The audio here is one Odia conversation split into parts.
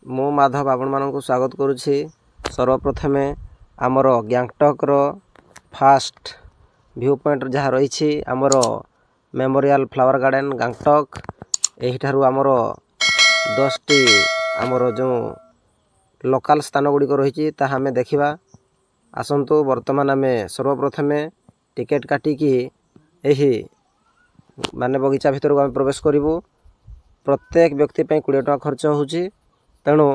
मु माधव आपण मानक स्वागत करुछि। सर्वप्रथमे आमर गैंगटॉक फास्ट व्यू पॉइंट जहाँ रही आमर मेमोरियल फ्लावर गार्डन गैंगटॉक एहिठारु आमर 10 टी आमर जो लोकल स्थान गुड़िक रही आमे देखा आसतु। वर्तमान आमे सर्वप्रथमे टिकेट काटिकी एही माने बगीचा भितर को आमे प्रवेश करिवु। प्रत्येक व्यक्ति 20 टका खर्च होउची, तेणु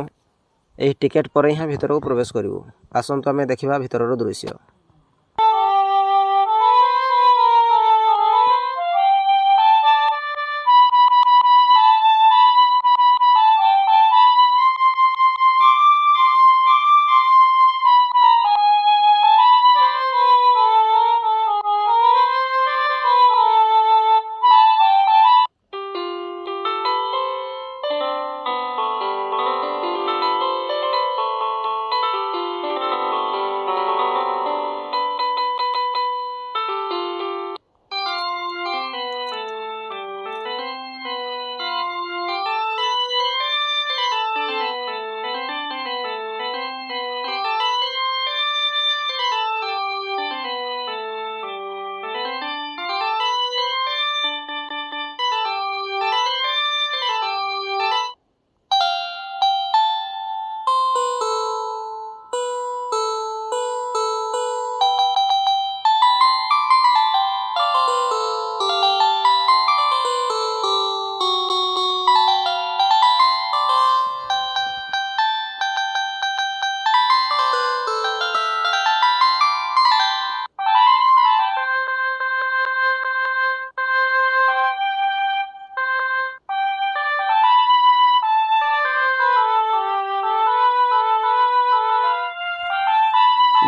यही टिकेट पर ही भितर को प्रवेश करूँ। आसतु आमे देखा भितर दृश्य।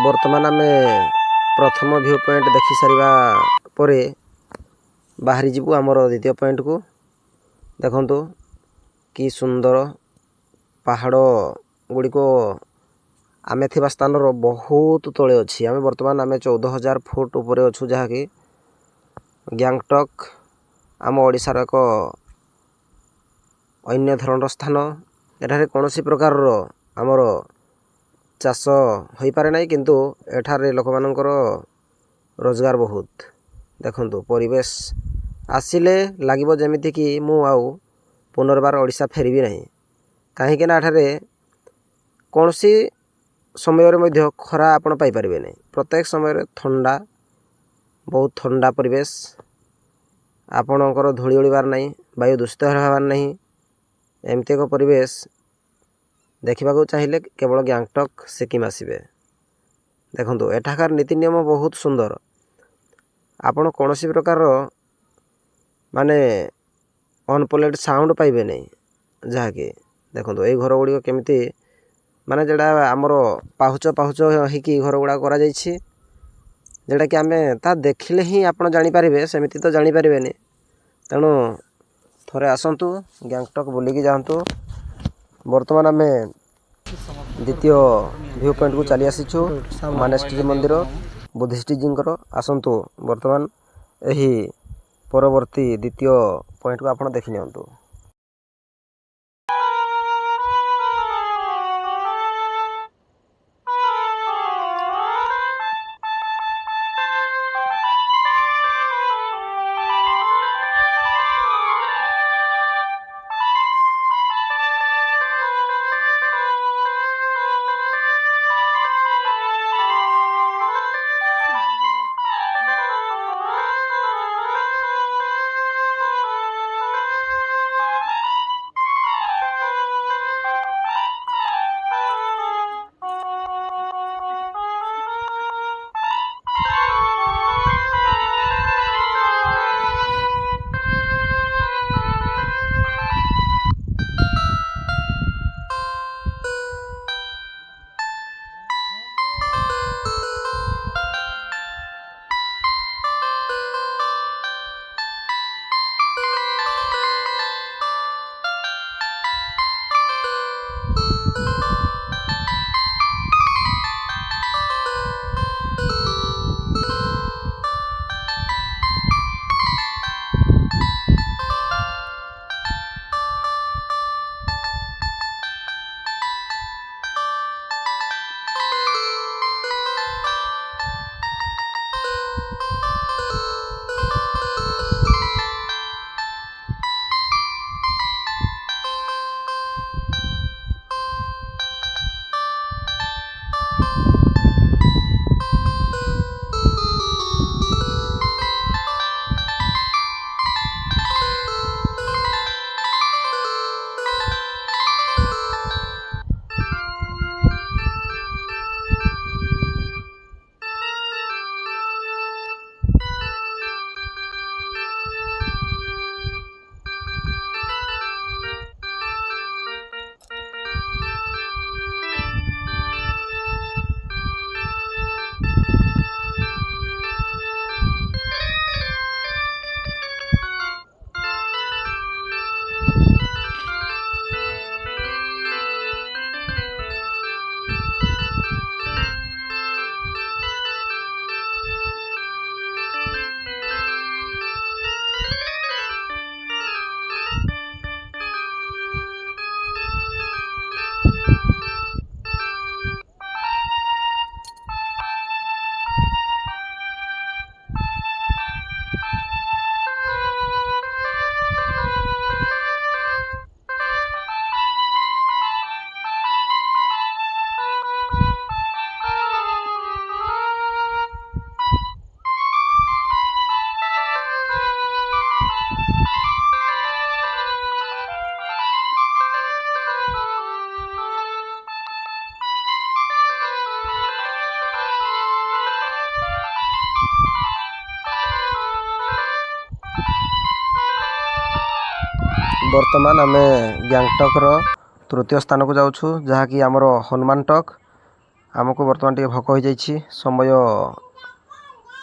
वर्तमान आमे प्रथम व्यू पॉइंट देखि सारिबा परे बाहरी जीवु आमर द्वितीय पॉइंट को। देखंतु कि सुंदर पहाड़ गुड़ी को आमे थिबा स्थान रो बहुत तले अछि। आमे वर्तमान आमे 14,000 फुट ऊपर अछु, जहा कि गैंगटॉक आम ओडिसा रो एक अन्य धरण स्थान। एठारे कोनोसी प्रकार रो आमर चाष हो पारे नहीं, किंतु एठारे लोक मानकर रोजगार बहुत। देखंतु परिवेश आसिले लागिबो जेमिति कि मु आउ पुनर्बार ओडिसा फेरबी नहीं, कहीं ना एठारे कोनोसी समय रे मध्य खरा आपण पाई परिबे नहीं। प्रत्येक समय रे ठंडा, बहुत ठंडा परिवेश, आपणकर धूली उड़ीबार नहीं, वायु दूषित होबार नहीं। एमती एक परिवेश देखा चाहिए केवल गैंगटॉक सिक्किम आसबे। देखो एठाकार नीति नियम बहुत सुंदर। आपण कौन सी प्रकार माने अनपोलेड साउंड पाइबे नहीं, जहाँकि देखो ये घर गुड़िक केमिति माने जेड़ा आमर पाहुच पाहुच होइकी घर गुड़ा करा जाइछि, जेड़ा कि आमे ता देखिले ही आपण जानि पारिबे, सेमिति तो जानि पारिबे नहीं। तेणु थोड़े आसंतु गैंगटॉक बुलिकी जातु। वर्तमान आमे द्वितीय व्यू पॉइंट को चली आसीछु, मानेस्ट्री मंदिर बुद्धिस्ट जींकर। आसंतु वर्तमान यही परवर्ती द्वितीय पॉइंट को आपण देखि नियंतु। ବର୍ତ୍ତମାନ ଆମେ ଗ୍ୟାଙ୍ଗଟକ୍ର ତୃତୀୟ ସ୍ଥାନକୁ ଯାଉଛୁ, ଯାହାକି ଆମର ହନୁମାନ ଟକ୍। ଆମକୁ ବର୍ତ୍ତମାନ ଟିକେ ଭୋକ ହୋଇଯାଇଛି, ସମୟ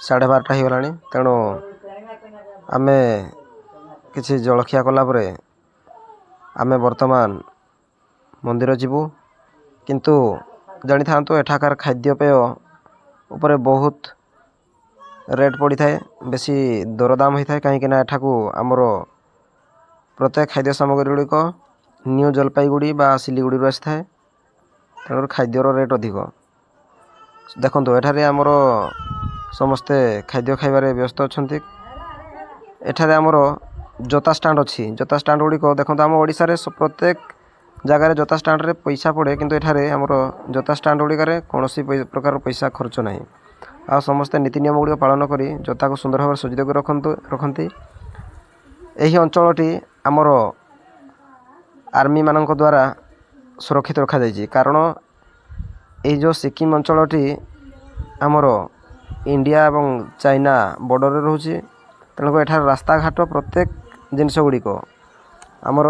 12:30 ହୋଇଗଲାଣି। ତେଣୁ ଆମେ କିଛି ଜଳଖିଆ କଲା ପରେ ଆମେ ବର୍ତ୍ତମାନ ମନ୍ଦିର ଯିବୁ। କିନ୍ତୁ ଜାଣିଥାନ୍ତୁ ଏଠାକାର ଖାଦ୍ୟପେୟ ଉପରେ ବହୁତ ରେଟ୍ ପଡ଼ିଥାଏ, ବେଶୀ ଦରଦାମ ହୋଇଥାଏ। କାହିଁକିନା ଏଠାକୁ ଆମର ପ୍ରତ୍ୟେକ ଖାଦ୍ୟ ସାମଗ୍ରୀ ଗୁଡ଼ିକ ନ୍ୟୁ ଜଲପାଇଗୁଡ଼ି ବା ସିଲିଗୁଡ଼ିରୁ ଆସିଥାଏ। ତେଣୁ ଖାଦ୍ୟର ରେଟ୍ ଅଧିକ। ଦେଖନ୍ତୁ ଏଠାରେ ଆମର ସମସ୍ତେ ଖାଦ୍ୟ ଖାଇବାରେ ବ୍ୟସ୍ତ ଅଛନ୍ତି। ଏଠାରେ ଆମର ଜୋତା ଷ୍ଟାଣ୍ଡ ଅଛି। ଜୋତା ଷ୍ଟାଣ୍ଡ ଗୁଡ଼ିକ ଦେଖନ୍ତୁ, ଆମ ଓଡ଼ିଶାରେ ପ୍ରତ୍ୟେକ ଜାଗାରେ ଜୋତା ଷ୍ଟାଣ୍ଡରେ ପଇସା ପଡ଼େ, କିନ୍ତୁ ଏଠାରେ ଆମର ଜୋତା ଷ୍ଟାଣ୍ଡ ଗୁଡ଼ିକରେ କୌଣସି ପ୍ରକାର ପଇସା ଖର୍ଚ୍ଚ ନାହିଁ। ଆଉ ସମସ୍ତେ ନୀତି ନିୟମ ଗୁଡ଼ିକ ପାଳନ କରି ଜୋତାକୁ ସୁନ୍ଦର ଭାବରେ ସଜ୍ଜିତ କରି ରଖନ୍ତି। ଏହି ଅଞ୍ଚଳଟି ଆମର ଆର୍ମିମାନଙ୍କ ଦ୍ୱାରା ସୁରକ୍ଷିତ ରଖାଯାଇଛି, କାରଣ ଏହି ଯେଉଁ ସିକିମ ଅଞ୍ଚଳଟି ଆମର ଇଣ୍ଡିଆ ଏବଂ ଚାଇନା ବର୍ଡ଼ରରେ ରହୁଛି। ତେଣୁକରି ଏଠାରେ ରାସ୍ତାଘାଟ ପ୍ରତ୍ୟେକ ଜିନିଷ ଗୁଡ଼ିକ ଆମର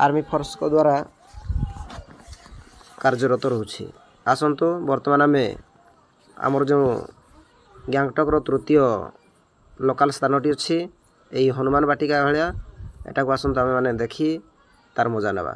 ଆର୍ମି ଫୋର୍ସଙ୍କ ଦ୍ୱାରା କାର୍ଯ୍ୟରତ ରହୁଛି। ଆସନ୍ତୁ ବର୍ତ୍ତମାନ ଆମେ ଆମର ଯେଉଁ ଗ୍ୟାଙ୍ଗଟକ୍ର ତୃତୀୟ ଲୋକାଲ୍ ସ୍ଥାନଟି ଅଛି, ଏହି ହନୁମାନ ବାଟିକା ଭଳିଆ, ଏଟାକୁ ଆସନ୍ତୁ ଆମେମାନେ ଦେଖି ତାର ମଜା ନେବା।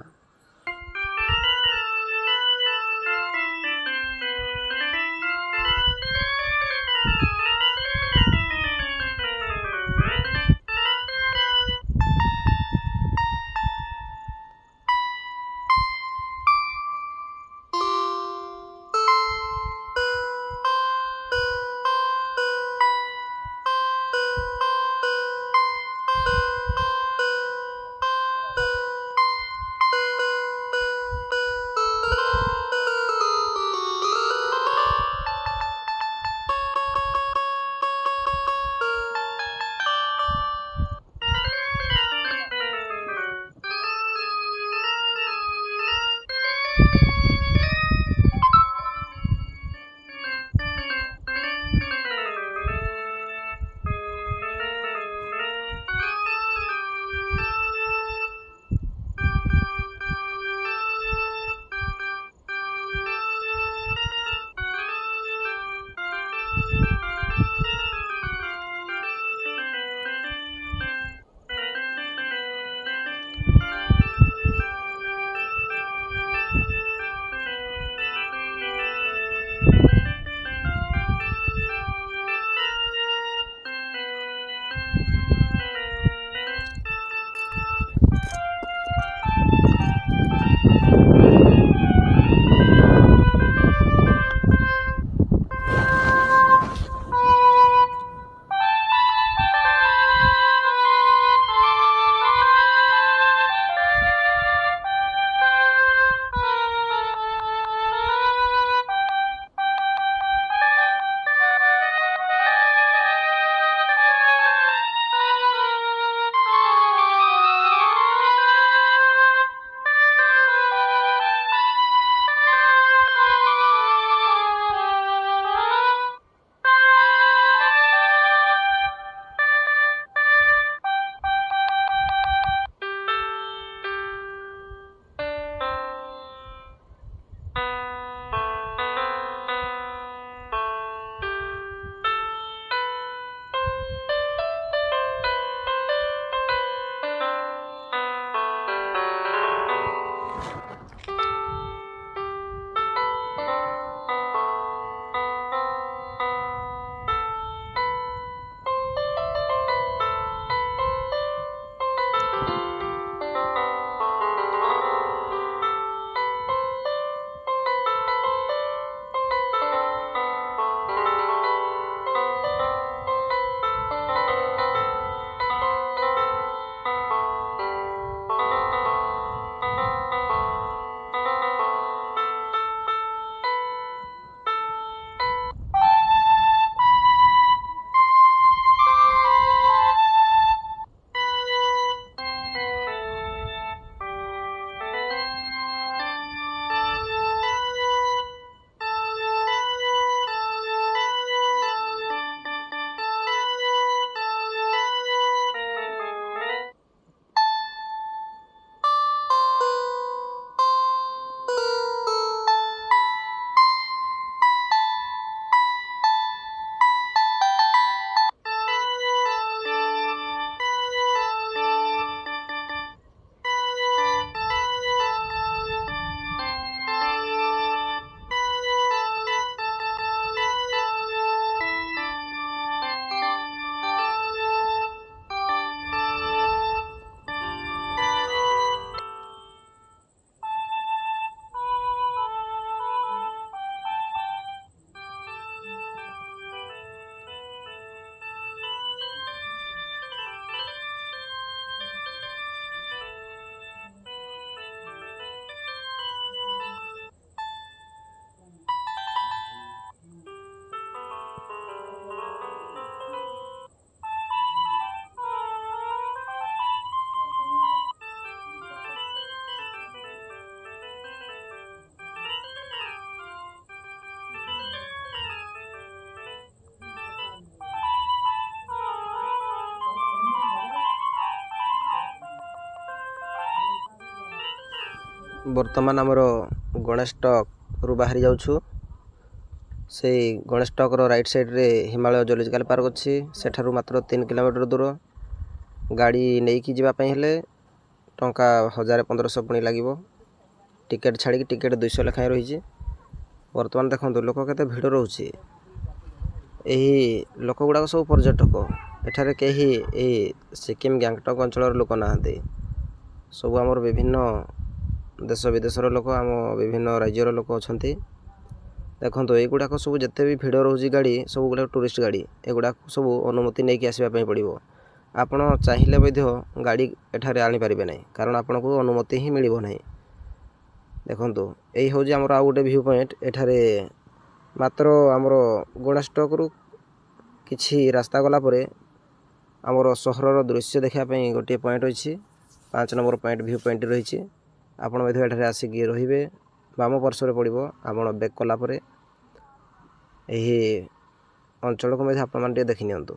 ବର୍ତ୍ତମାନ ଆମର ଗଣେଶ ଟକ୍ରୁ ବାହାରି ଯାଉଛୁ। ସେଇ ଗଣେଶ ଟକ୍ର ରାଇଟ୍ ସାଇଡ଼୍ରେ ହିମାଳୟ ଜୁଲୋଜିକାଲ ପାର୍କ ଅଛି। ସେଠାରୁ ମାତ୍ର 3 କିଲୋମିଟର ଦୂର। ଗାଡ଼ି ନେଇକି ଯିବା ପାଇଁ ହେଲେ ଟଙ୍କା 1000-1500 ପୁଣି ଲାଗିବ। ଟିକେଟ୍ ଛାଡ଼ିକି ଟିକେଟ୍ 200 ଲେଖାଏଁ ରହିଛି। ବର୍ତ୍ତମାନ ଦେଖନ୍ତୁ ଲୋକ କେତେ ଭିଡ଼ ରହୁଛି। ଏହି ଲୋକ ଗୁଡ଼ାକ ସବୁ ପର୍ଯ୍ୟଟକ। ଏଠାରେ କେହି ଏହି ସିକିମ୍ ଗ୍ୟାଙ୍ଗଟକ୍ ଅଞ୍ଚଳର ଲୋକ ନାହାନ୍ତି। ସବୁ ଆମର ବିଭିନ୍ନ ଦେଶ ବିଦେଶର ଲୋକ, ଆମ ବିଭିନ୍ନ ରାଜ୍ୟର ଲୋକ ଅଛନ୍ତି। ଦେଖନ୍ତୁ ଏଇଗୁଡ଼ାକ ସବୁ ଯେତେ ବି ଭିଡ଼ ରହୁଛି ଗାଡ଼ି, ସବୁଗୁଡ଼ାକ ଟୁରିଷ୍ଟ ଗାଡ଼ି। ଏଗୁଡ଼ାକ ସବୁ ଅନୁମତି ନେଇକି ଆସିବା ପାଇଁ ପଡ଼ିବ। ଆପଣ ଚାହିଁଲେ ମଧ୍ୟ ଗାଡ଼ି ଏଠାରେ ଆଣିପାରିବେ ନାହିଁ, କାରଣ ଆପଣଙ୍କୁ ଅନୁମତି ହିଁ ମିଳିବ ନାହିଁ। ଦେଖନ୍ତୁ ଏଇ ହେଉଛି ଆମର ଆଉ ଗୋଟେ ଭ୍ୟୁ ପଏଣ୍ଟ। ଏଠାରେ ମାତ୍ର ଆମର ଗଣେଶ ଟକ୍ରୁ କିଛି ରାସ୍ତା ଗଲା ପରେ ଆମର ସହରର ଦୃଶ୍ୟ ଦେଖିବା ପାଇଁ ଗୋଟିଏ ପଏଣ୍ଟ ଅଛି। 5 ନମ୍ବର ପଏଣ୍ଟ ଭ୍ୟୁ ପଏଣ୍ଟ ରହିଛି। ଆପଣ ମଧ୍ୟ ଏଠାରେ ଆସିକି ରହିବେ। ବାମ ପାର୍ଶ୍ୱରେ ପଡ଼ିବ। ଆପଣ ବ୍ୟାକ୍ କଲା ପରେ ଏହି ଅଞ୍ଚଳକୁ ମଧ୍ୟ ଆପଣମାନେ ଟିକେ ଦେଖି ନିଅନ୍ତୁ।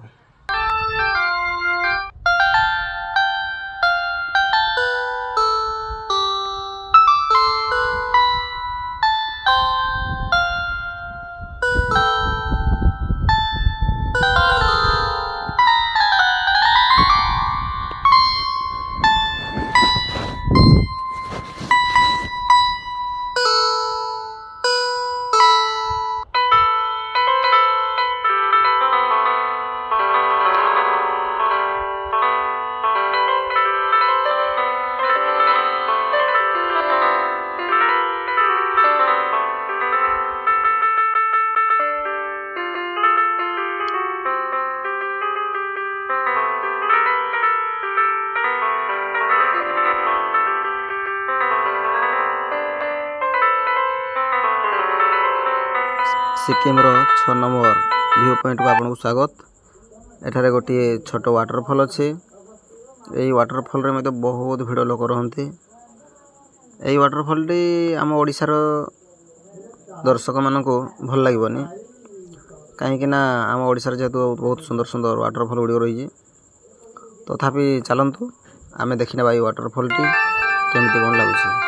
सिक्किमर 6 नंबर व्यू पॉइंट को आपको स्वागत। एठारे गोटे छोट वाटरफॉल अच्छे। यही वाटरफॉल रे मतलब बहुत भीड़ लोक रहते। यही वाटरफॉल टी आम ओडिशार दर्शक मान को भल लगनी, कहीं आम ओडिशार जेहेतु बहुत सुंदर सुंदर वाटरफॉल गुड़ रही। तथापि चलतु आम देखने वाटरफॉल टी केमती कौन लगुच।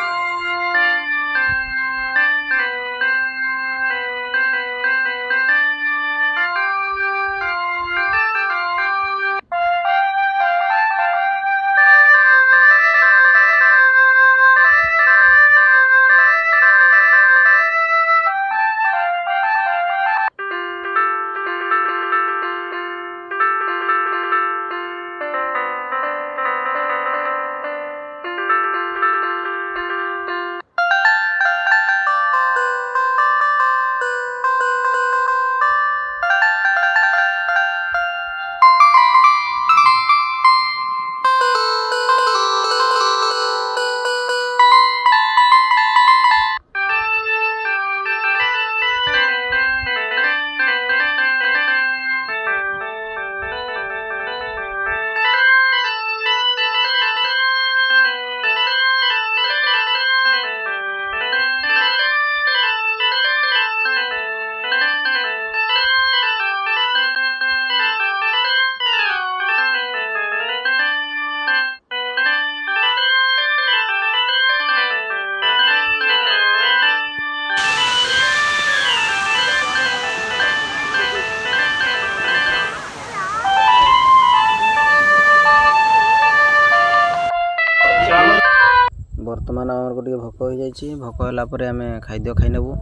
बर्तमान आम गोटे भोक हो जाए। भोक है आम खाद्य खाई नेबू।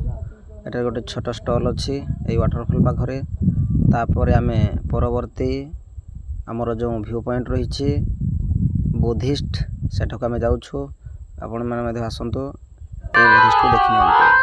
एटार गोटे छोट स्टल अच्छी यही वाटरफॉल पाखरे। तापर आम परवर्ती आमर जो व्यू पॉइंट रही बुद्धिस्ट सेठक आम जाऊँ। आपण मैंने आसतु बुद्धिस्ट को देखी।